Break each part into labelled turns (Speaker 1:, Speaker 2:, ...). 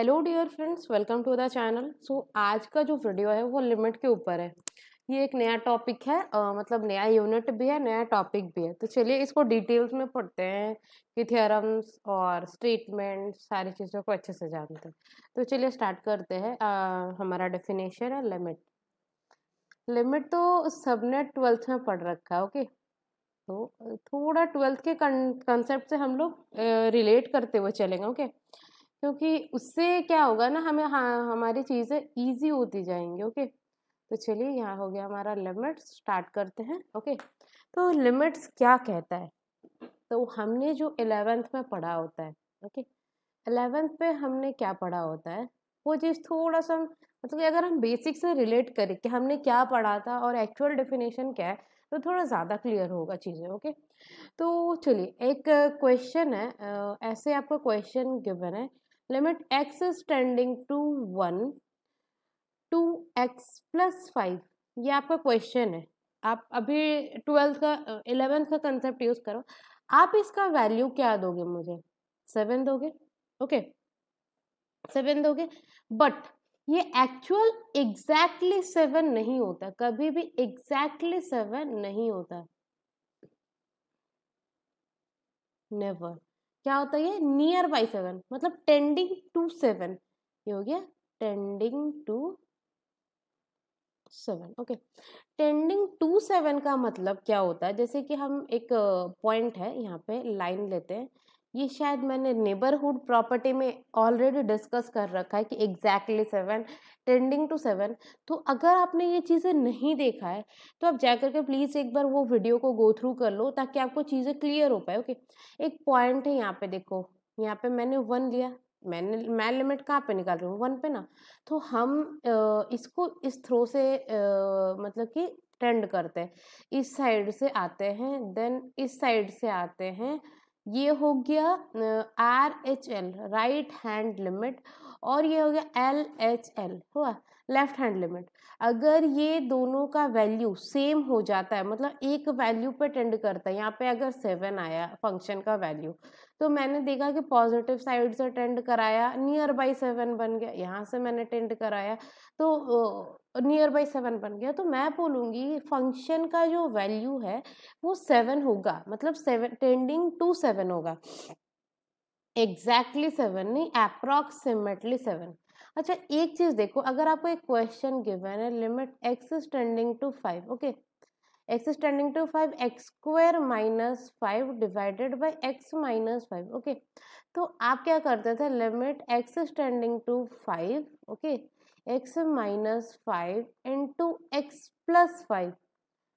Speaker 1: Hello dear friends, welcome to the channel. आज का जो वीडियो है वो लिमिट के ऊपर है। ये एक नया टॉपिक है, मतलब नया यूनिट भी है, नया टॉपिक भी है। तो चलिए इसको डिटेल्स में पढ़ते हैं कि थ्योरम्स और स्टेटमेंट सारी चीज़ों को अच्छे से जानते हैं। तो चलिए स्टार्ट करते हैं। हमारा डेफिनेशन है लिमिट। लिमिट तो सबने ट्वेल्थ में पढ़ रखा है। ओके, तो थोड़ा ट्वेल्थ के कंसेप्ट से हम लोग रिलेट करते हुए चलेंगे। ओके, क्योंकि उससे क्या होगा ना, हमें हमारी चीज़ें इजी होती जाएंगी। ओके, तो चलिए यहाँ हो गया हमारा लिमिट्स, स्टार्ट करते हैं। ओके, तो लिमिट्स क्या कहता है, तो हमने जो 11th में पढ़ा होता है। ओके, 11th पे हमने क्या पढ़ा होता है, वो चीज़ थोड़ा सा मतलब कि अगर हम बेसिक से रिलेट करें कि हमने क्या पढ़ा था और एक्चुअल डेफिनेशन क्या है, तो थोड़ा ज़्यादा क्लियर होगा चीज़ें। ओके, तो चलिए एक क्वेश्चन है, ऐसे आपको क्वेश्चन गिवन है, limit X is tending to 1 two X plus 5। ये आपका क्वेश्चन है। आप अभी 12th का 11th का कंसेप्ट यूज करो। आप इसका वैल्यू क्या दोगे मुझे? 7 दोगे। ओके, 7 दोगे, बट ये एक्चुअल एग्जैक्टली 7 नहीं होता, कभी भी एग्जैक्टली 7 नहीं होता, नेवर। क्या होता है? ये नियर बाई 7, मतलब टेंडिंग टू 7। ये हो गया tending to 7। Okay, tending to 7 का मतलब क्या होता है? जैसे कि हम एक पॉइंट है, यहाँ पे लाइन लेते हैं। ये शायद मैंने नेबरहुड प्रॉपर्टी में ऑलरेडी डिस्कस कर रखा है कि एग्जैक्टली 7, टेंडिंग टू 7। तो अगर आपने ये चीज़ें नहीं देखा है, तो आप जाकर के प्लीज़ एक बार वो वीडियो को गो थ्रू कर लो, ताकि आपको चीज़ें क्लियर हो पाए। ओके, एक पॉइंट है यहाँ पे, देखो यहाँ पे मैंने 1 लिया, मैं लिमिट कहाँ पे निकाल रही हूँ? 1 पे ना। तो हम इसको इस थ्रो से मतलब कि टेंड करते हैं, इस साइड से आते हैं, देन इस साइड से आते हैं। ये हो गया RHL, राइट हैंड लिमिट, और ये हो गया LHL, हुआ लेफ्ट हैंड लिमिट। अगर ये दोनों का वैल्यू सेम हो जाता है, मतलब एक वैल्यू पे टेंड करता है, यहाँ पे अगर 7 आया फंक्शन का वैल्यू, तो मैंने देखा कि पॉजिटिव साइड से टेंड कराया, नियर बाई 7 बन गया। यहाँ से मैंने टेंड कराया तो नियर बाई 7 बन गया। तो मैं बोलूँगी फंक्शन का जो वैल्यू है वो 7 होगा, मतलब 7 टेंडिंग टू 7 होगा, एग्जैक्टली 7 नहीं, अप्रॉक्सीमेटली 7। अच्छा, एक चीज देखो, अगर आपको एक क्वेश्चन गिवन है, limit X is tending to 5। Okay, X is tending to 5, X square minus 5 divided by X minus 5। Okay, तो आप क्या करते थे, limit X is tending to 5, okay, X minus 5 into X plus 5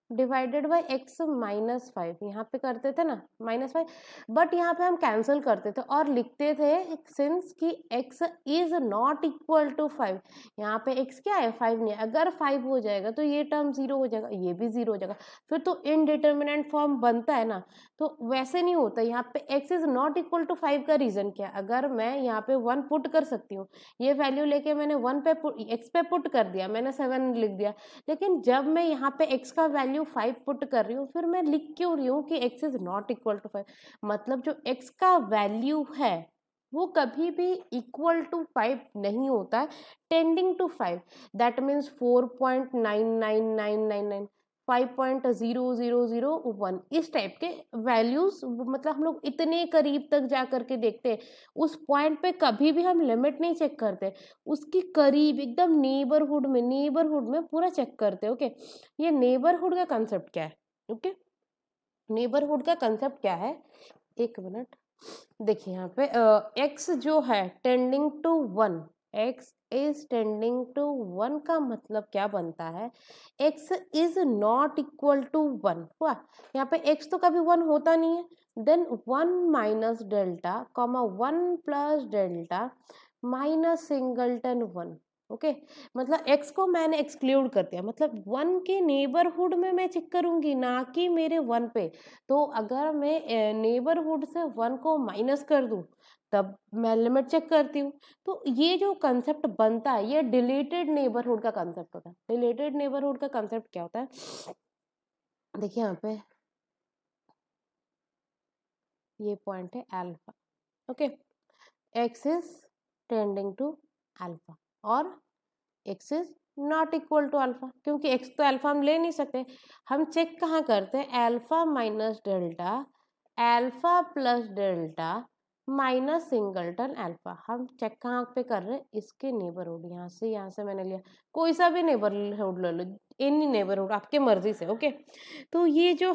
Speaker 1: divided by X minus 5, यहाँ पे करते थे ना -5, बट यहाँ पे हम कैंसिल करते थे और लिखते थे सिंस कि x is not equal to 5। यहाँ पे x क्या है? 5 नहीं है। अगर 5 हो जाएगा तो ये टर्म 0 हो जाएगा, ये भी 0 हो जाएगा, फिर तो इनडिटर्मिनेंट फॉर्म बनता है ना। तो वैसे नहीं होता। यहाँ पे x is not equal to 5 का रीजन क्या है? अगर मैं यहाँ पे 1 पुट कर सकती हूँ, ये वैल्यू लेके मैंने 1 पे x पे पुट कर दिया, मैंने 7 लिख दिया, लेकिन जब मैं यहाँ पे x का वैल्यू 5 पुट कर रही हूँ, फिर मैं लिख क्यों रही हूँ कि x is not equal to 5? मतलब जो x का वैल्यू है वो कभी भी इक्वल टू 5 नहीं होता है, टेंडिंग टू 5। दैट मीन्स 4.99999, 5.0001, इस टाइप के वैल्यूज, मतलब हम लोग इतने करीब तक जा करके देखते हैं। उस पॉइंट पे कभी भी हम लिमिट नहीं चेक करते, उसकी करीब एकदम नेबरहुड में पूरा चेक करते हैं। ओके, ये नेबरहुड का कंसेप्ट क्या है? ओके, नेबरहुड का कंसेप्ट क्या है, एक मिनट। देखिए यहाँ पे x जो है tending to 1, x is tending to 1 का मतलब क्या बनता है? x is not equal to 1 हुआ। यहाँ पे x तो कभी 1 होता नहीं है, then 1 minus delta comma 1 plus delta minus singleton 1। ओके, मतलब x को मैंने एक्सक्लूड कर दिया, मतलब 1 के नेबरहुड में मैं चेक करूंगी, ना कि मेरे 1 पे। तो अगर मैं नेबरहुड से 1 को माइनस कर दूं, तब मैं लिमिट चेक करती हूँ। तो ये जो कंसेप्ट बनता है, ये डिलीटेड नेबरहुड का कंसेप्ट होता है। डिलीटेड नेबरहुड का कंसेप्ट क्या होता है? देखिए यहाँ पे ये पॉइंट है alpha. Okay, X is tending to alpha और x is not equal to alpha, क्योंकि x तो अल्फा हम ले नहीं सकते। हम चेक कहाँ करते हैं, alpha minus delta, alpha plus delta minus singleton alpha. हम चेक कहाँ पे कर रहे हैं, इसके नेबरहुड, यहाँ से मैंने लिया, कोई सा भी नेबरहुड ले लो, एनी नेबरहुड आपके मर्जी से। ओके, तो ये जो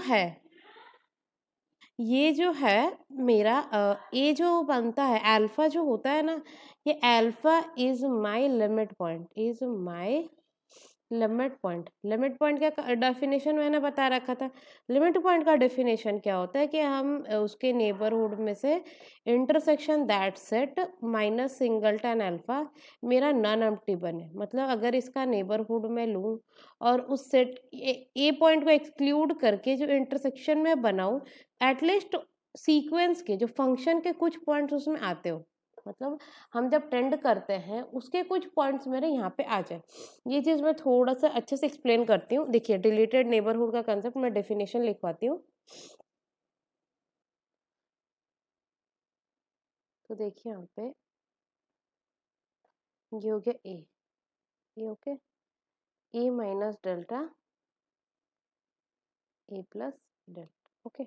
Speaker 1: है मेरा ये जो बनता है अल्फा जो होता है ना, ये alpha is my limit point, is my limit point. Limit point का डेफिनेशन मैंने बता रखा था। लिमिट पॉइंट का डेफिनेशन क्या होता है कि हम उसके नेबरहुड में से intersection that set minus singleton alpha मेरा नॉन एम्प्टी बने। मतलब अगर इसका नेबरहुड में लूँ और उस सेट ए पॉइंट को एक्सक्लूड करके जो इंटरसेक्शन में बनाऊँ, एटलीस्ट सीक्वेंस के जो फंक्शन के कुछ पॉइंट्स उसमें आते हो, मतलब हम जब ट्रेंड करते हैं उसके कुछ पॉइंट्स मेरे यहाँ पे आ जाए। ये चीज़ मैं थोड़ा सा अच्छे से एक्सप्लेन करती हूँ। देखिए, डिलीटेड नेबरहुड का कंसेप्ट मैं डेफिनेशन लिखवाती हूँ। तो देखिए यहाँ पे ये हो गया ए, ये ओके, ए माइनस डेल्टा, ए प्लस डेल्टा। ओके,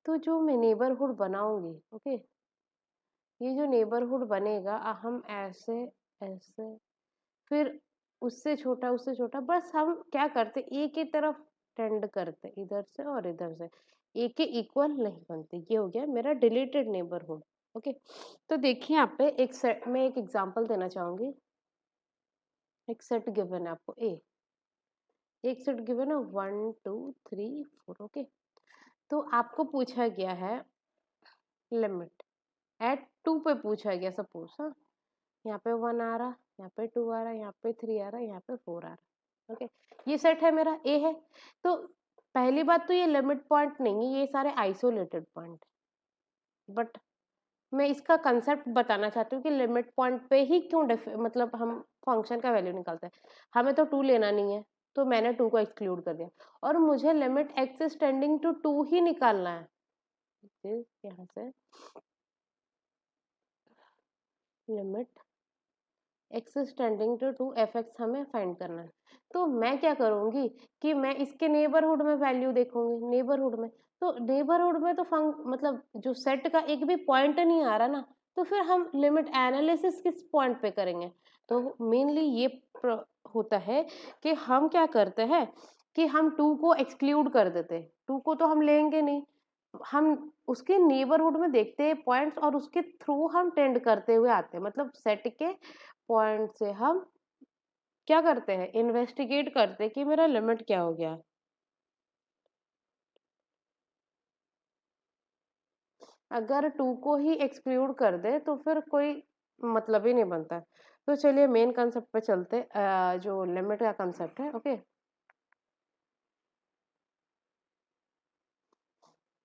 Speaker 1: तो जो मैं नेबरहुड बनाऊंगी, ओके, ये जो नेबरहुड बनेगा हम ऐसे ऐसे, फिर उससे छोटा, बस हम क्या करते, ए की तरफ टेंड करते, इधर से और इधर से, ए के इक्वल नहीं बनते। ये हो गया मेरा डिलीटेड नेबरहुड। ओके, तो देखिए यहाँ पे एक सेट में एक एग्जांपल देना चाहूंगी। एक सेट गिवन है आपको ए, एक सेट गिवन है 1 2 3 4। ओके, तो आपको पूछा गया है लिमिट एट 2 पे पूछा गया, सपोज, हाँ, यहाँ पे 1 आ रहा, यहाँ पे 2 आ रहा, यहाँ पे 3 आ रहा, यहाँ पे 4 आ रहा। ओके, ये सेट है मेरा ए है। तो पहली बात तो ये लिमिट पॉइंट नहीं है, ये सारे आइसोलेटेड पॉइंट। बट मैं इसका कंसेप्ट बताना चाहती हूँ कि लिमिट पॉइंट पे ही क्यों मतलब हम फंक्शन का वैल्यू निकालते हैं। हमें तो 2 लेना नहीं है, तो मैंने 2 को एक्सक्लूड कर दिया, और मुझे limit X is tending to 2 ही निकालना है। यहाँ से limit X is tending to 2 F X हमें फाइंड करना है। तो मैं क्या करूंगी कि मैं इसके नेबरहुड में वैल्यू देखूंगी, नेबरहुड में। तो नेबरहुड में तो मतलब जो सेट का एक भी पॉइंट नहीं आ रहा ना, तो फिर हम लिमिट एनालिसिस किस पॉइंट पे करेंगे। तो मेनली ये होता है कि हम क्या करते हैं कि हम 2 को एक्सक्लूड कर देते, 2 को तो हम लेंगे नहीं, हम उसके नेबरहुड में देखते हैं पॉइंट्स और उसके थ्रू हम टेंड करते हुए आते हैं। मतलब सेट के पॉइंट से हम क्या करते हैं, इन्वेस्टिगेट करते हैं कि मेरा लिमिट क्या हो गया। अगर 2 को ही एक्सक्लूड कर दे तो फिर कोई मतलब ही नहीं बनता। तो चलिए मेन कंसेप्ट पे चलते, जो लिमिट का कंसेप्ट है। ओके,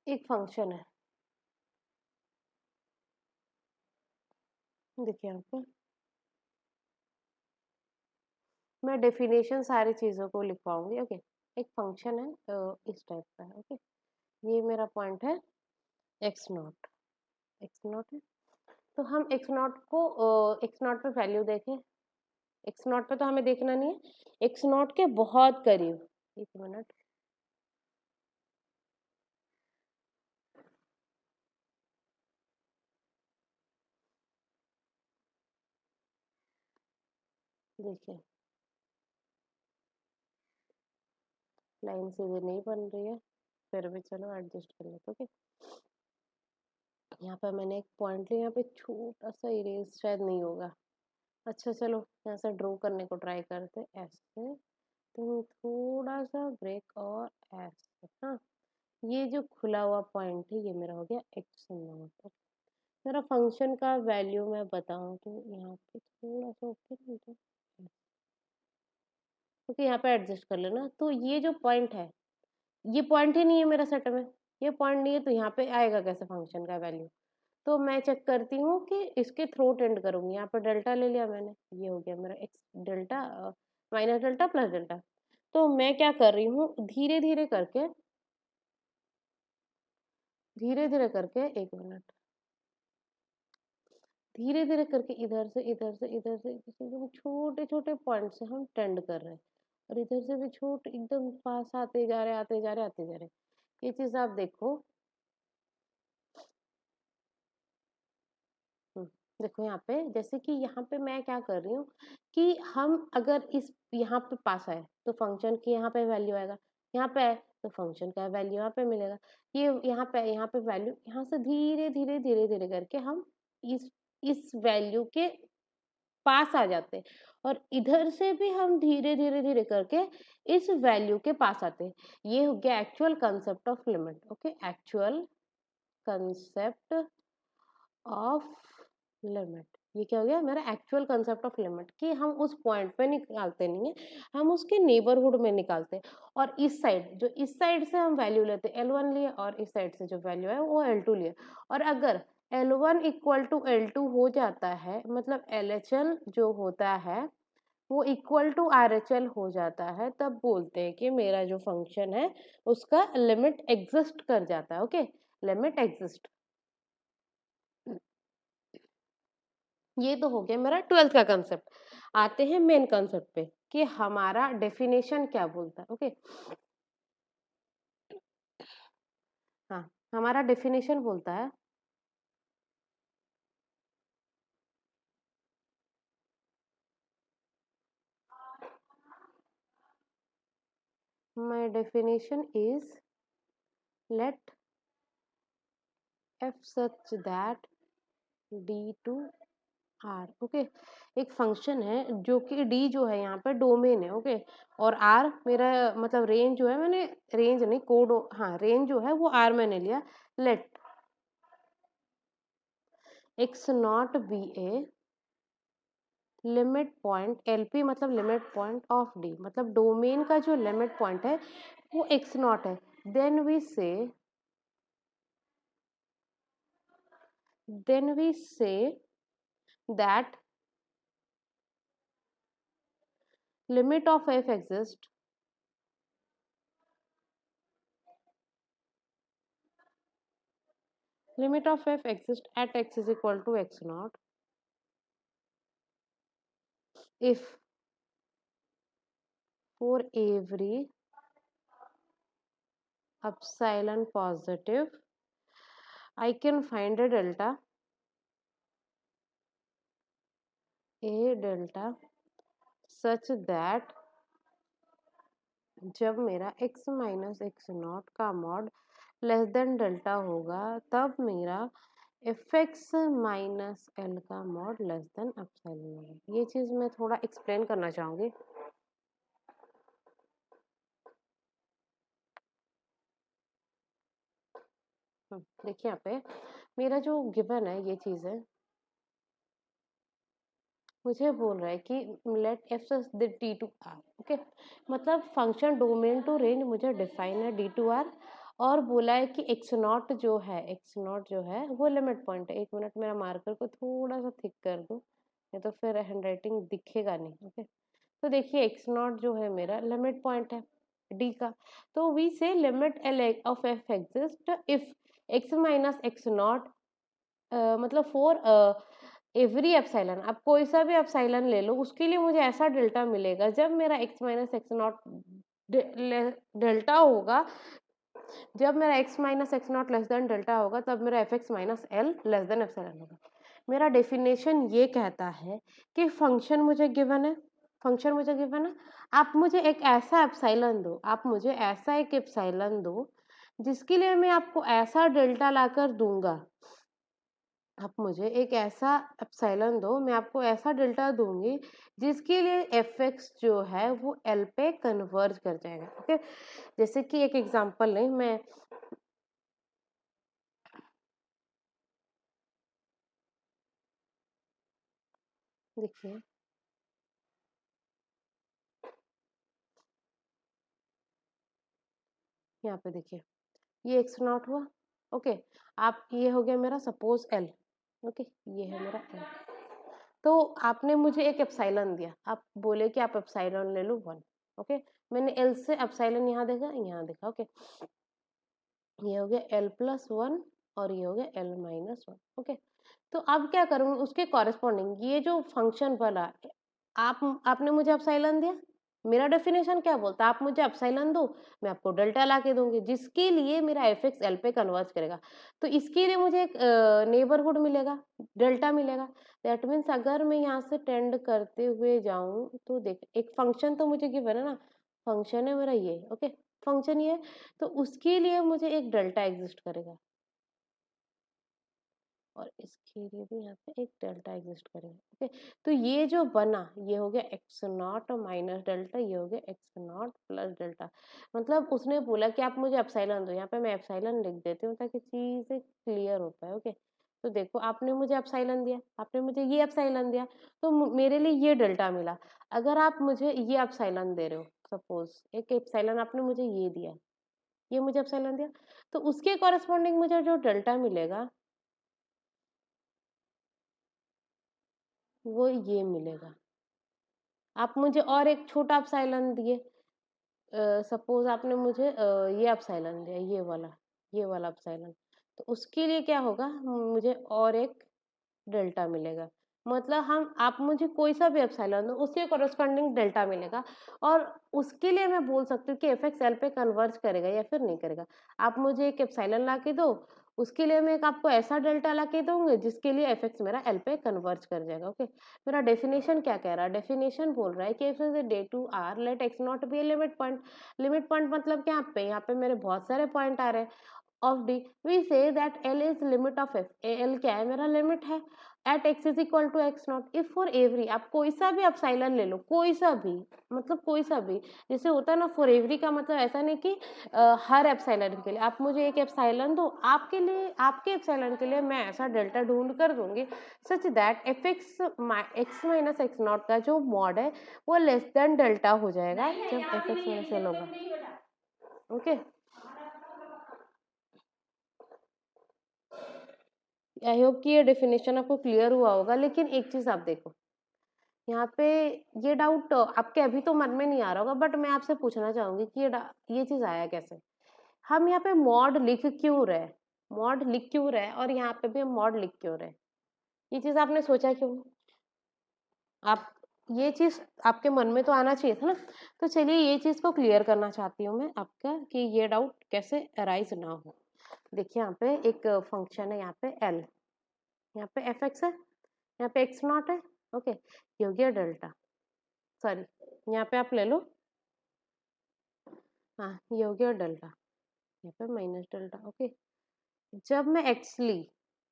Speaker 1: एक फंक्शन है, देखिए यहाँ पे मैं डेफिनेशन सारी चीजों को लिखवाऊंगी। ओके, एक फंक्शन है इस टाइप का है। ओके, ये मेरा पॉइंट है एक्स नॉट, एक्स नॉट है। तो हम एक्स नॉट को एक्स नॉट पे वैल्यू देखें, एक्स नॉट पे तो हमें देखना नहीं है, एक्स नॉट के बहुत करीब, एक मिनट, देखिए लाइन सीधी नहीं बन रही है, फिर भी चलो एडजस्ट कर लेते। ओके, यहाँ पे मैंने एक पॉइंट लिया, यहाँ पे छोटा सा इरेज शायद नहीं होगा। अच्छा चलो यहाँ से ड्रॉ करने को ट्राई करते, ऐसे, तो थोड़ा सा ब्रेक और ऐसे, हाँ, ये जो खुला हुआ पॉइंट है ये मेरा हो गया एक्स नॉट। मेरा फंक्शन का वैल्यू मैं बताऊं तो यहाँ पे थोड़ा सा ऊपर, क्योंकि यहाँ पे एडजस्ट कर लेना। तो ये जो पॉइंट है, ये पॉइंट ही नहीं है मेरा सेट में, ये पॉइंट नहीं है, तो यहाँ पे आएगा कैसे फंक्शन का वैल्यू। तो मैं चेक करती हूँ कि इसके थ्रू टेंड करूंगी। यहाँ पे डेल्टा ले लिया मैंने, ये हो गया मेरा x delta minus delta plus delta. तो मैं क्या कर रही हूँ, धीरे धीरे करके, धीरे धीरे करके, एक मिनट, धीरे धीरे करके इधर से इधर से इधर से एकदम छोटे छोटे पॉइंट से हम टेंड कर रहे हैं, और इधर से भी छोटे एकदम पास आते जा रहे आते जा रहे आते जा रहे। ये चीज आप देखो। हम्म, देखो यहाँ पे, जैसे कि यहाँ पे मैं क्या कर रही हूँ कि हम अगर इस यहाँ पे पास आए तो फंक्शन की यहाँ पे वैल्यू आएगा, यहाँ पे आए तो फंक्शन का वैल्यू यहाँ पे मिलेगा। ये यहाँ पे वैल्यू, यहाँ से धीरे धीरे धीरे धीरे करके हम इस वैल्यू के पास आ जाते हैं, और इधर से भी हम धीरे धीरे धीरे करके इस वैल्यू के पास आते हैं। ये हो गया actual concept of limit. Okay, actual concept of limit, ये क्या हो गया मेरा एक्चुअल कंसेप्ट ऑफ लिमिट, कि हम उस पॉइंट पे निकालते नहीं है, हम उसके नेबरहुड में निकालते हैं। और इस साइड, जो इस साइड से हम वैल्यू लेते हैं L1 लिए, और इस साइड से जो वैल्यू है वो L2 लिए। और अगर L1 इक्वल टू L2 हो जाता है, मतलब LHL जो होता है वो इक्वल टू RHL हो जाता है, तब बोलते हैं कि मेरा जो फंक्शन है उसका लिमिट एग्जिस्ट कर जाता है। Okay, limit exist. ये तो हो गया मेरा 12th का कंसेप्ट। आते हैं मेन कंसेप्ट पे कि हमारा डेफिनेशन क्या बोलता है। ओके, हाँ, हमारा डेफिनेशन बोलता है, my definition is let f such that d to r। ओके, एक फंक्शन है जो कि d जो है यहाँ पे डोमेन है। ओके, और r मेरा मतलब रेंज जो है, मैंने रेंज नहीं कोड, हाँ रेंज जो है वो r मैंने लिया। Let x not be a limit point, LP मतलब लिमिट पॉइंट ऑफ D, मतलब डोमेन का जो लिमिट पॉइंट है वो x नॉट है। Then we say then we say that limit of f exists limit of f exists at x is equal to x naught if for every epsilon positive I can find a delta such that जब मेरा x minus x not का mod less than delta होगा, तब मेरा F X minus L का mod less than epsilon होगा। ये चीज मैं थोड़ा एक्सप्लेन करना चाहूंगी। देखिए यहाँ पे मेरा जो गिवन है ये चीज है, मुझे बोल रहा है कि let F the D to R. Okay, मतलब फंक्शन डोमेन टू रेंज मुझे डिफाइन है डी टू आर, और बोला है कि एक्स नॉट जो है वो लिमिट पॉइंट है। 1 मिनट, मेरा मार्कर को थोड़ा सा थिक कर दूं, नहीं तो फिर हैंड राइटिंग दिखेगा नहीं। ओके, तो देखिए एक्स नॉट जो है मेरा लिमिट पॉइंट है डी का। तो वी से limit L of F exist if x minus x not, मतलब फॉर एवरी एप्सिलॉन, आप कोई सा भी एप्सिलॉन ले लो, उसके लिए मुझे ऐसा डेल्टा मिलेगा जब मेरा x minus x not delta होगा। जब मेरा x minus x not less than delta होगा, तब मेरा F X minus L less than epsilon होगा। मेरा डेफिनेशन ये कहता है कि फंक्शन मुझे गिवन है, आप मुझे एक ऐसा एप्सिलॉन दो, आप मुझे ऐसा एक एप्सिलॉन दो जिसके लिए मैं आपको ऐसा डेल्टा लाकर दूंगा। आप मुझे एक ऐसा एप्सिलॉन दो, मैं आपको ऐसा डेल्टा दूंगी जिसके लिए एफ एक्स जो है वो एल पे कन्वर्ज कर जाएगा। ओके, जैसे कि एक एग्जांपल लें, मैं देखिए यहाँ पे देखिए, ये एक्स नॉट हुआ। ओके, आप ये हो गया मेरा सपोज एल। ओके, ये है मेरा एल। तो आपने मुझे एक एप्सिलॉन दिया, आप बोले कि आप एप्सिलॉन ले लो 1। ओके, मैंने एल से एप्सिलॉन यहाँ देखा, यहाँ देखा। ओके, ये हो गया एल प्लस 1 और ये हो गया एल माइनस 1। ओके, तो अब क्या करूँगी उसके कॉरेस्पॉन्डिंग ये जो फंक्शन बना, आपने मुझे एप्सिलॉन दिया, मेरा डेफिनेशन क्या बोलता है, आप मुझे एप्सिलॉन दो, मैं आपको डेल्टा ला के दूँगी, जिसके लिए मेरा एफ एल पे कन्वर्ज करेगा। तो इसके लिए मुझे एक नेबरहुड मिलेगा, डेल्टा मिलेगा। दैट मीन्स अगर मैं यहाँ से टेंड करते हुए जाऊँ, तो देख एक फंक्शन तो मुझे गिवन है ना, फंक्शन है मेरा ये, ओके, फंक्शन ये है, तो उसके लिए मुझे एक डेल्टा एग्जिस्ट करेगा। और इसके लिए भी यहाँ पे एक डेल्टा एग्जिस्ट करेगा, ओके। तो ये जो बना, ये हो गया एक्स नॉट माइनस डेल्टा, ये हो गया एक्स नॉट प्लस डेल्टा। मतलब उसने बोला कि आप मुझे एप्सिलॉन दो, यहाँ पे मैं एप्सिलॉन लिख देती हूँ ताकि चीज़ें क्लियर हो पाए, ओके। तो देखो आपने मुझे एप्सिलॉन दिया, आपने मुझे ये एप्सिलॉन दिया, तो मेरे लिए ये डेल्टा मिला। अगर आप मुझे ये एप्सिलॉन दे रहे हो, सपोज एक एप्सिलॉन आपने मुझे ये दिया, ये मुझे एप्सिलॉन दिया, तो उसके कॉरेस्पॉन्डिंग मुझे जो डेल्टा मिलेगा वो ये मिलेगा। आप मुझे और एक छोटा एप्सिलॉन दिए, सपोज आपने मुझे ये एप्सिलॉन दिया, ये वाला एप्सिलॉन, तो उसके लिए क्या होगा, मुझे और एक डेल्टा मिलेगा। मतलब हम आप मुझे कोई सा भी एप्सिलॉन दो, उसके कॉरेस्पॉन्डिंग डेल्टा मिलेगा, और उसके लिए मैं बोल सकती हूँ कि एफ एल पे कन्वर्ज करेगा या फिर नहीं करेगा। आप मुझे एक एप्सिलॉन ला के दो, उसके लिए मैं एक आपको ऐसा डेल्टा ला के दूंगी जिसके लिए एफ मेरा एल पे कन्वर्ज कर जाएगा, ओके। मेरा डेफिनेशन क्या कह रहा है, डेफिनेशन बोल रहा है कि if is D to R let X not be a limit point. Limit point मतलब क्या, यहाँ पे मेरे बहुत सारे पॉइंट आ रहे हैं of D, we say that L is limit of F, L क्या है, मेरा लिमिट है at X is equal to X not. If for every, आप कोई सा भी एप्सिलॉन ले लो, कोई सा भी, मतलब कोई सा भी, जैसे होता है ना फॉर एवरी का मतलब ऐसा नहीं कि हर एप्सिलॉन के लिए आप मुझे एक एप्सिलॉन दो, आपके लिए आपके एप्सिलॉन के लिए मैं ऐसा डेल्टा ढूंढ कर दूंगी such that F X minus x not का जो मॉड है वो लेस देन डेल्टा हो जाएगा जब एफ एक्स माइनस एल होगा, ओके। आई होप कि ये डेफिनेशन आपको क्लियर हुआ होगा। लेकिन एक चीज आप देखो, यहाँ पे ये डाउट आपके अभी तो मन में नहीं आ रहा होगा, बट मैं आपसे पूछना चाहूंगी कि ये चीज आया कैसे। हम यहाँ पे मॉड लिख क्यों रहे, मॉड लिख क्यों रहे, और यहाँ पे भी हम मॉड लिख क्यों रहे, ये चीज आपने सोचा क्यों, आप ये चीज आपके मन में तो आना चाहिए था ना। तो चलिए ये चीज को क्लियर करना चाहती हूँ मैं आपका, कि ये डाउट कैसे अराइज ना हो। देखिए यहाँ पे एक फंक्शन है, यहाँ पे एल, यहाँ पे एफ एक्स है, यहाँ पे एक्स नॉट है, ओके। ये हो गया डेल्टा, सॉरी यहाँ पे आप ले लो, हाँ ये हो गया डेल्टा, यहाँ पे माइनस डेल्टा, ओके। जब मैं एक्स ली,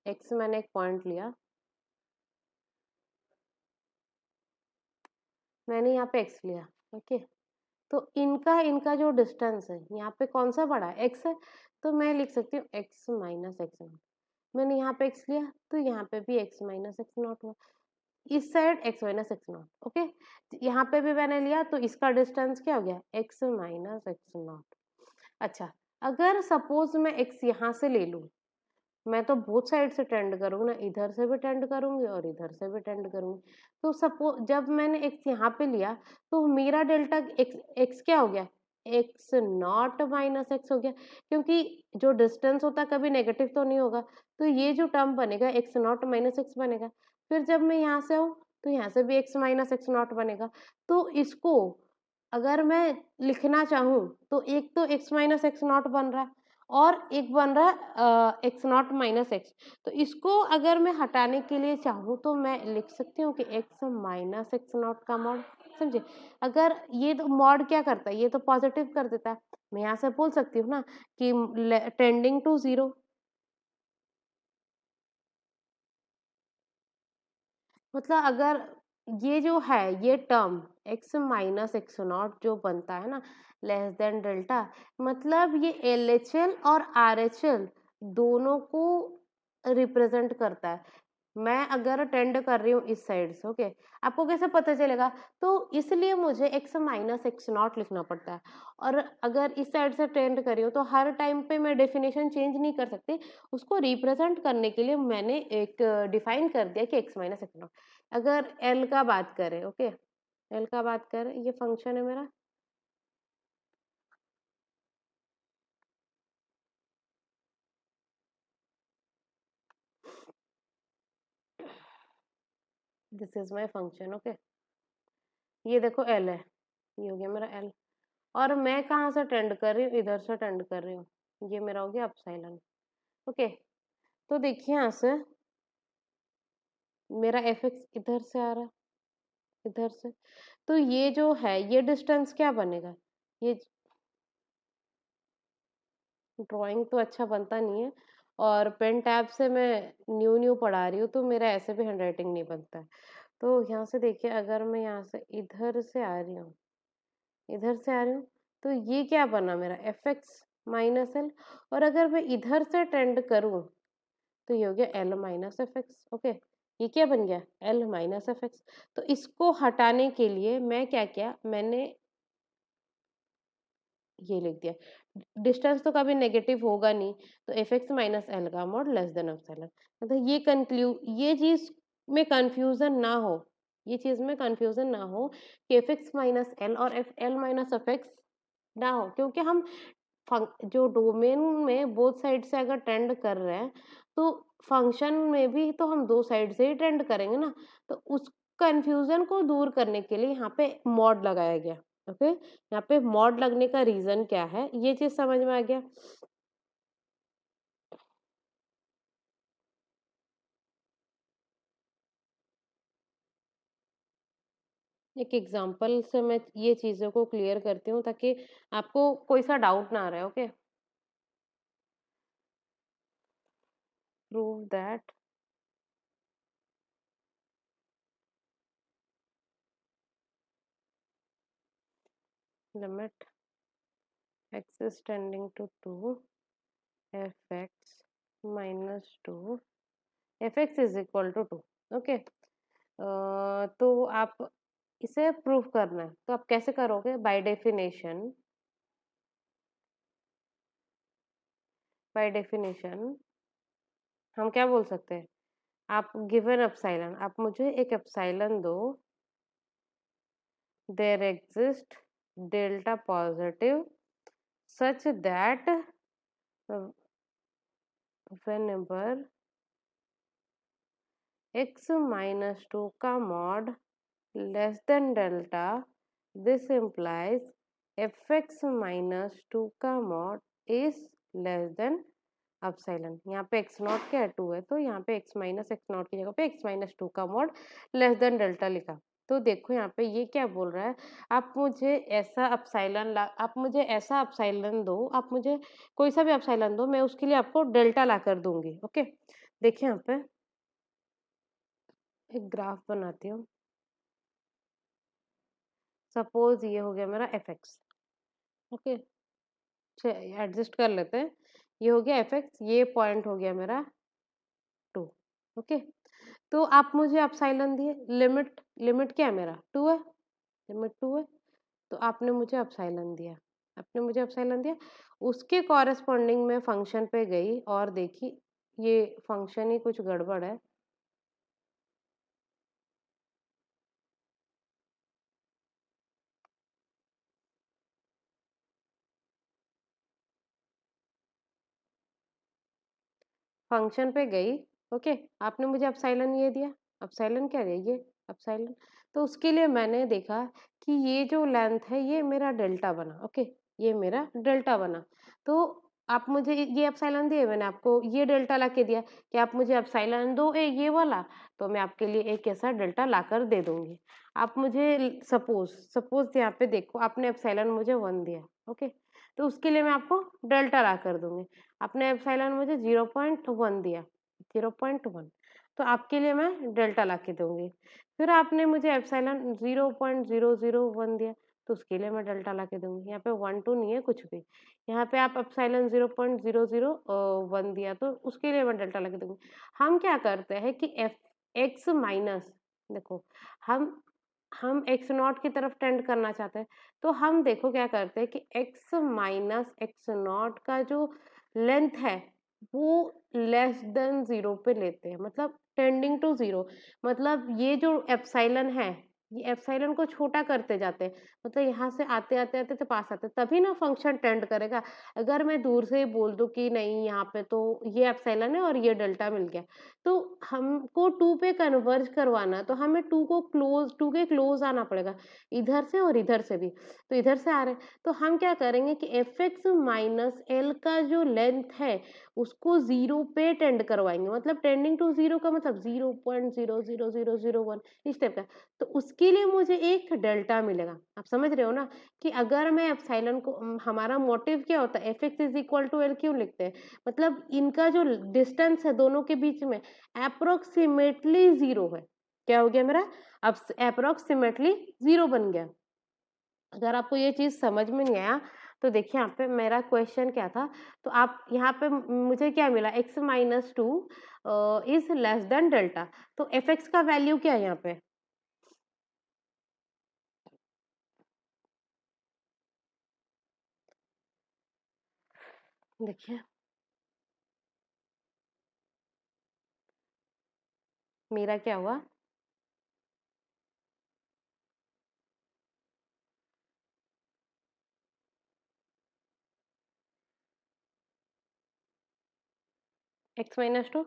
Speaker 1: एक्स मैंने एक पॉइंट लिया, मैंने यहाँ पे एक्स लिया, ओके। तो इनका इनका जो डिस्टेंस है यहाँ पे कौन सा बड़ा है, एक्स है, तो मैं लिख सकती हूँ एक्स माइनस एक्स नॉट। मैंने यहाँ पे एक्स लिया तो यहाँ पे भी एक्स माइनस एक्स नॉट हुआ, इस side x minus x not, okay. यहाँ पे भी मैंने लिया तो इसका डिस्टेंस क्या हो गया, एक्स माइनस एक्स नॉट। अच्छा, अगर सपोज मैं एक्स यहाँ से ले लूँ, मैं तो बोथ साइड से टेंड करूंगी ना, इधर से भी टेंड करूंगी और इधर से भी टेंड करूंगी। तो सपोज जब मैंने एक्स यहाँ पे लिया, तो मेरा डेल्टा एक्स एक्स क्या हो गया, एक्स नॉट माइनस एक्स हो गया, क्योंकि जो डिस्टेंस होता है कभी नेगेटिव तो नहीं होगा। तो ये जो टर्म बनेगा एक्स नॉट माइनस एक्स बनेगा। फिर जब मैं यहाँ से आऊँ तो यहाँ से भी एक्स माइनस एक्स नॉट बनेगा। तो इसको अगर मैं लिखना चाहूँ तो एक तो एक्स माइनस एक्स नॉट बन रहा है, और एक बन रहा है एक्स नॉट माइनस एक्स। तो इसको अगर मैं हटाने के लिए चाहूँ तो मैं लिख सकती हूँ कि एक्स माइनस एक्स नॉट का मॉड, समझे। अगर ये तो मॉड क्या करता है, ये तो पॉजिटिव कर देता है, मैं यहाँ से बोल सकती हूँ ना कि टेंडिंग टू जीरो। मतलब अगर ये जो है ये term x minus x not जो बनता है ना लेस देन डेल्टा, मतलब ये एल एच एल और आर एच एल दोनों को रिप्रेजेंट करता है। मैं अगर टेंड कर रही हूँ इस साइड से, ओके, आपको कैसे पता चलेगा, तो इसलिए मुझे एक्स माइनस एक्स नॉट लिखना पड़ता है। और अगर इस साइड से टेंड कर रही हूँ तो हर टाइम पे मैं डेफिनेशन चेंज नहीं कर सकती, उसको रिप्रेजेंट करने के लिए मैंने एक डिफाइन कर दिया कि एक्स माइनस एक्स नॉट। अगर एल का बात करें, ओके, एल का बात करें, ये फंक्शन है मेरा, this is my function. Okay, ये देखो एल है, ये हो गया मेरा एल। और मैं कहाँ से टेंड कर रही हूँ, इधर से टेंड कर रही हूँ, ये मेरा हो गया अपसाइलन। ओके, तो देखिए यहाँ से मेरा एफ एक्स इधर से आ रहा है, इधर से, तो ये जो है ये डिस्टेंस क्या बनेगा, ये ड्राइंग तो अच्छा बनता नहीं है, और पेन टैब से मैं न्यू न्यू पढ़ा रही हूँ, तो मेरा ऐसे भी हैंडराइटिंग नहीं बनता है। तो यहाँ से देखिए, अगर मैं यहाँ से इधर से आ रही हूँ, इधर से आ रही हूँ, तो ये क्या बना मेरा एफ एक्स माइनस एल। और अगर मैं इधर से टेंड करूँ, तो ये हो गया L minus F x. Okay, ये क्या बन गया, एल माइनस एफ एक्स। तो इसको हटाने के लिए मैं क्या किया, मैंने ये लिख दिया, डिस्टेंस तो कभी नेगेटिव होगा नहीं, तो एफ एक्स माइनस एल का मॉड लेस देन एप्सिलॉन। मतलब ये चीज में कंफ्यूजन ना हो, ये चीज में कंफ्यूजन ना हो कि एफ एक्स माइनस एल और F L minus F x ना हो, क्योंकि हम जो डोमेन में बोथ साइड से अगर टेंड कर रहे हैं, तो फंक्शन में भी तो हम दो साइड से ही टेंड करेंगे ना। तो उस कंफ्यूजन को दूर करने के लिए यहाँ पे मॉड लगाया गया। ओके, यहाँ पे मॉड लगने का रीजन क्या है, ये चीज समझ में आ गया। एक एग्जांपल से मैं ये चीजों को क्लियर करती हूँ, ताकि आपको कोई सा डाउट ना रहे। Okay, prove that limit x is tending to 2 fx minus 2 fx is equal to 2। Okay, तो आप इसे प्रूव करना है, तो आप कैसे करोगे, बाय डेफिनेशन हम क्या बोल सकते हैं, आप गिवन एप्सिलॉन, आप मुझे एक एप्सिलॉन दो, there exist delta positive such that whenever x minus 2 का mod less than delta, this implies fx minus 2 का mod is less than epsilon. यहाँ पे x नॉट क्या है, 2 है, तो यहाँ पे x माइनस एक्स नॉट की जगह पे x माइनस 2 का मॉड लेस देन डेल्टा लिखा। तो देखो यहाँ पे ये क्या बोल रहा है, आप मुझे ऐसा अपसाइलन दो, आप मुझे कोई सा भी अपसाइलन दो, मैं उसके लिए आपको डेल्टा ला कर दूंगी। ओके, देखिए यहाँ पे एक ग्राफ बनाती हूँ। सपोज ये हो गया मेरा एफ एक्स। ओके, एडजस्ट कर लेते हैं, ये हो गया एफ एक्स, ये पॉइंट हो गया मेरा 2। ओके, तो आप मुझे अपसाइलन दिए, लिमिट लिमिट क्या है मेरा 2 है, लिमिट 2 है, तो आपने मुझे अपसाइलन दिया, आपने मुझे अपसाइलन दिया, उसके कॉरेस्पॉन्डिंग में फंक्शन पे गई और देखी ये फंक्शन ही कुछ गड़बड़ है। फंक्शन पे गई, ओके, आपने मुझे अपसाइलन ये दिया, अपसाइलन क्या दिया, ये अपसाइलन। तो उसके लिए मैंने देखा कि ये जो लेंथ है ये मेरा डेल्टा बना। ओके, ये मेरा डेल्टा बना, तो आप मुझे ये अपसाइलन दिए, मैंने आपको ये डेल्टा ला के दिया कि आप मुझे अपसाइलन दो ये वाला, तो मैं आपके लिए एक ऐसा डेल्टा ला कर दे दूंगी। आप मुझे सपोज सपोज यहाँ पे देखो, आपने अपसाइलन मुझे 1 दिया। ओके, तो उसके लिए मैं आपको डेल्टा ला कर दूंगी। आपने एप्सिलॉन मुझे 0.1 दिया, 0.1, तो आपके लिए मैं डेल्टा ला के दूंगी। फिर आपने मुझे एप्सिलॉन 0.001 दिया, तो उसके लिए मैं डेल्टा ला के दूंगी। यहाँ पे 1 2 नहीं है कुछ भी, यहाँ पे आप एप्सिलॉन 0.001 दिया, तो उसके लिए मैं डेल्टा ला के दूंगी। हम क्या करते हैं कि एफ एक्स माइनस, देखो हम एक्स नॉट की तरफ टेंड करना चाहते हैं, तो हम देखो क्या करते हैं कि एक्स माइनस एक्स नॉट का जो लेंथ है वो लेस देन 0 पे लेते हैं, मतलब टेंडिंग टू 0। मतलब ये जो एप्सिलॉन है, ये एप्सिलॉन को छोटा करते जाते हैं, मतलब यहाँ से आते आते आते तो पास आते, तभी ना फंक्शन टेंड करेगा। अगर मैं दूर से ही बोल दूं कि नहीं यहाँ पे तो ये एप्सिलॉन है और ये डेल्टा मिल गया, तो हमको 2 पे कन्वर्ज करवाना, तो हमें 2 को क्लोज, 2 के क्लोज आना पड़ेगा, इधर से और इधर से भी। तो इधर से आ रहे हैं, तो हम क्या करेंगे कि एफ एक्स माइनस एल का जो लेंथ है उसको जीरो पे टेंड करवाएंगे, मतलब टेंडिंग टू जीरो का मतलब 0.00001 इस टाइप का। तो उसके लिए मुझे एक डेल्टा मिलेगा। आप समझ रहे हो ना कि अगर मैं एप्सिलॉन को हमारा मोटिव क्या होता है, F X is equal to L क्यों लिखते हैं, मतलब इनका जो डिस्टेंस है दोनों के बीच में अप्रोक्सीमेटली जीरो है। क्या हो गया मेरा, अब अप्रोक्सीमेटली जीरो बन गया। अगर आपको ये चीज समझ में नहीं आया तो देखिए यहाँ पे मेरा क्वेश्चन क्या था, तो आप यहाँ पे मुझे क्या मिला, x minus two is less than delta, तो एफ एक्स का वैल्यू क्या है यहाँ पे, देखिए मेरा क्या हुआ, x minus to,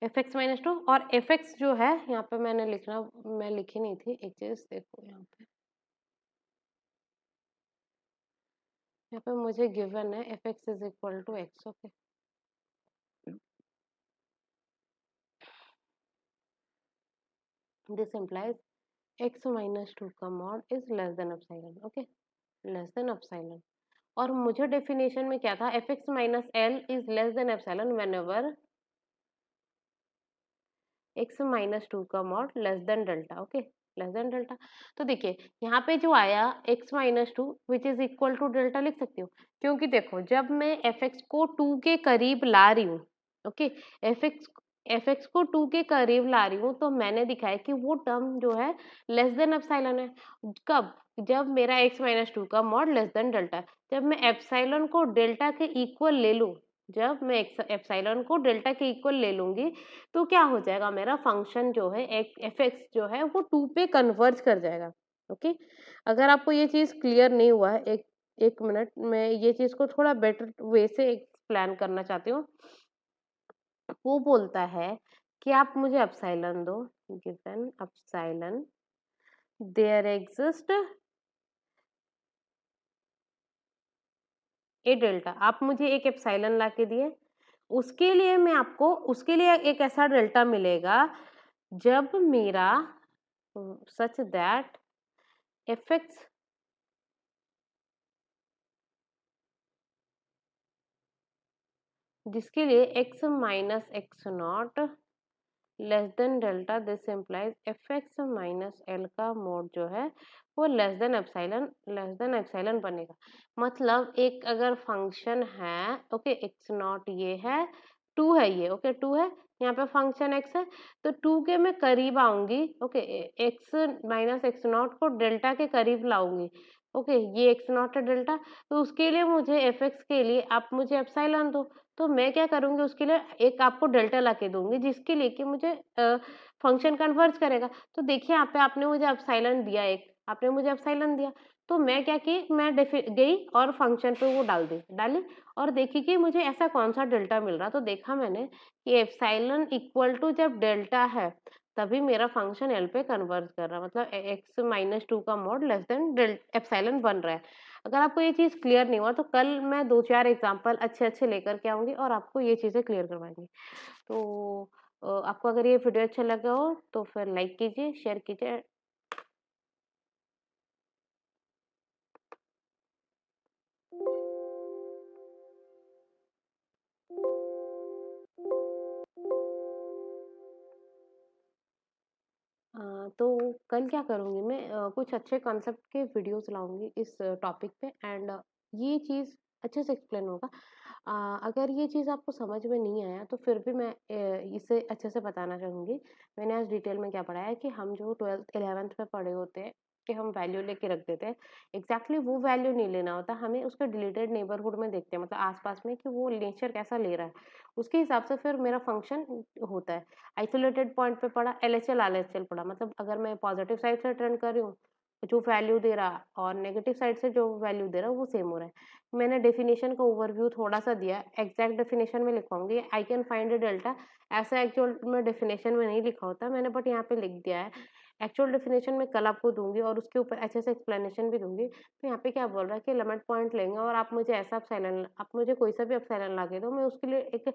Speaker 1: F X minus to, और एफ एक्स जो है यहाँ पे मैंने लिखना, मैं लिखी नहीं थी एक चीज, देखो यहाँ पे मुझे गिवन है F X is equal to X, okay. This implies x minus two का mod is less than epsilon, okay, less than epsilon. और मुझे डेफिनेशन में क्या था, F X minus L is less than epsilon whenever X minus two का mod less than delta, okay, less than delta. तो देखिए यहाँ पे जो आया X minus two which is equal to delta लिख सकती हूँ, क्योंकि देखो जब मैं एफ एक्स को टू के करीब ला रही हूँ, ओके, एफ एक्स को टू के करीब ला रही हूँ, तो मैंने दिखाया कि वो टर्म जो है लेस देन एप्सिलॉन है। कब, जब मेरा एक्स माइनस टू का मॉड लेस देन डेल्टा है, जब मैं एप्सिलॉन को डेल्टा के इक्वल ले लूँ, जब मैं एप्सिलॉन को डेल्टा के इक्वल ले लूंगी, तो क्या हो जाएगा, मेरा फंक्शन जो है एफ एक्स जो है वो टू पे कन्वर्ज कर जाएगा, ओके। अगर आपको ये चीज क्लियर नहीं हुआ है, एक एक मिनट, मैं ये चीज को थोड़ा बेटर वे से एक्सप्लेन करना चाहती हूँ। वो बोलता है कि आप मुझे एप्सिलॉन दो, given epsilon there exist a delta, आप मुझे एक एप्सिलॉन ला के दिए, उसके लिए मैं आपको, उसके लिए एक ऐसा डेल्टा मिलेगा जब मेरा सच दैट एफ एक्स जिसके लिए x minus x not less than delta, this implies F X minus L का मोड जो है वो लेस देन एप्सिलॉन बनेगा। मतलब एक अगर फंक्शन है, ओके, एक्स नॉट ये है, टू है ये, ओके, टू है, यहाँ पे फंक्शन एक्स है, तो टू के मैं करीब आऊंगी, okay, X minus x not को डेल्टा के करीब लाऊंगी, ओके, ये एक्स नॉट है डेल्टा, तो उसके लिए मुझे एफ एक्स के लिए आप मुझे एप्सिलॉन दो, तो मैं क्या करूँगी उसके लिए एक आपको डेल्टा ला के दूँगी, जिसके लिए कि मुझे फंक्शन कन्वर्ज करेगा। तो देखिए यहाँ पे आपने मुझे एप्सिलॉन दिया, एक आपने मुझे एप्सिलॉन दिया, तो मैं क्या की, मैं गई और फंक्शन पे वो डाली और देखी कि मुझे ऐसा कौन सा डेल्टा मिल रहा, तो देखा मैंने कि एप्सिलॉन इक्वल टू जब डेल्टा है तभी मेरा फंक्शन एल पे कन्वर्ज कर रहा है, मतलब एक्स माइनस टू का मॉड लेस देन एप्सिलॉन बन रहा है। अगर आपको ये चीज़ क्लियर नहीं हुआ तो कल मैं 2-4 एग्जांपल अच्छे-अच्छे लेकर के आऊँगी और आपको ये चीज़ें क्लियर करवाएँगी। तो आपको अगर ये वीडियो अच्छा लगा हो तो फिर लाइक कीजिए, शेयर कीजिए। तो कल क्या करूँगी मैं, कुछ अच्छे कॉन्सेप्ट के वीडियोस लाऊँगी इस टॉपिक पे, एंड ये चीज़ अच्छे से एक्सप्लेन होगा। अगर ये चीज़ आपको समझ में नहीं आया तो फिर भी मैं इसे अच्छे से बताना चाहूँगी। मैंने आज डिटेल में क्या पढ़ा है कि हम जो 12th 11th में पढ़े होते हैं कि हम वैल्यू लेके रख देते हैं, एग्ज़ैक्टली वो वैल्यू नहीं लेना होता, हमें उसके डिलीटेड नेबरहुड में देखते हैं, मतलब आस-पास में कि वो नेचर कैसा ले रहा है, उसके हिसाब से फिर मेरा फंक्शन होता है। आइसोलेटेड पॉइंट पे पढ़ा, एलएचएल, आरएचएल पढ़ा, मतलब अगर मैं पॉज़िटिव साइड से ट्रेंड कर रही हूँ, जो वैल्यू दे रहा और नेगेटिव साइड से जो वैल्यू दे रहा है, वो सेम हो रहा है। मैंने डेफिनिशन का ओवरव्यू थोड़ा-सा दिया है, एग्ज़ैक्ट डेफिनिशन में लिखवाऊँगी, I can find a delta, ऐसा एक्चुअल में डेफिनिशन में नहीं लिखा होता मैंने, बट यहाँ पे लिख दिया है। एक्चुअल डेफिनिशन मैं कल आपको दूँगी और उसके ऊपर अच्छे से एक्सप्लेनेशन भी दूँगी। तो यहाँ पे क्या बोल रहा है कि लिमिट पॉइंट लेंगे और आप मुझे ऐसा एप्सिलॉन, आप मुझे कोई सा भी एप्सिलॉन ला के दो, मैं उसके लिए एक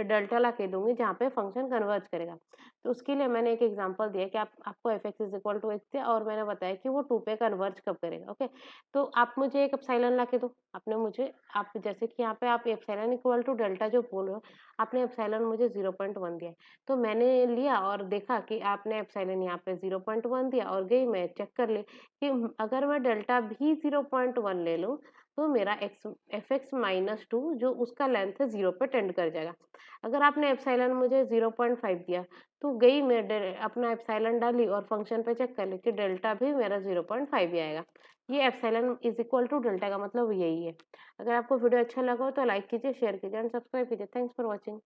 Speaker 1: डेल्टा ला के दूँगी जहाँ पे फंक्शन कन्वर्ज करेगा। तो उसके लिए मैंने एक एग्ज़ाम्पल दिया कि आप आपको f(x) = x दिया और मैंने बताया कि वो 2 पे कन्वर्ज कब करेगा, ओके। तो आप मुझे एक एप्सिलॉन ला के दो, आपने मुझे आप जैसे कि यहाँ पे आप एप्सिलॉन = डेल्टा जो बोल रहे हो, आपने एप्सिलॉन मुझे 0.1 दिया है। तो मैंने लिया और देखा कि आपने एप्सिलॉन यहाँ पे 0.1 दिया और गई मैं चेक कर ली कि अगर मैं डेल्टा भी 0.1 ले लूँ, तो मेरा fx माइनस 2 जो उसका लेंथ है 0 पे टेंड कर जाएगा। अगर आपने एप्सिलॉन मुझे 0.5 दिया, तो गई मैं अपना एप्सिलॉन डाली और फंक्शन पे चेक कर ली कि डेल्टा भी मेरा 0.5 ही आएगा। ये epsilon is equal to delta का मतलब यही है। अगर आपको वीडियो अच्छा लगा हो तो लाइक कीजिए, शेयर कीजिए एंड सब्सक्राइब कीजिए। Thanks for watching.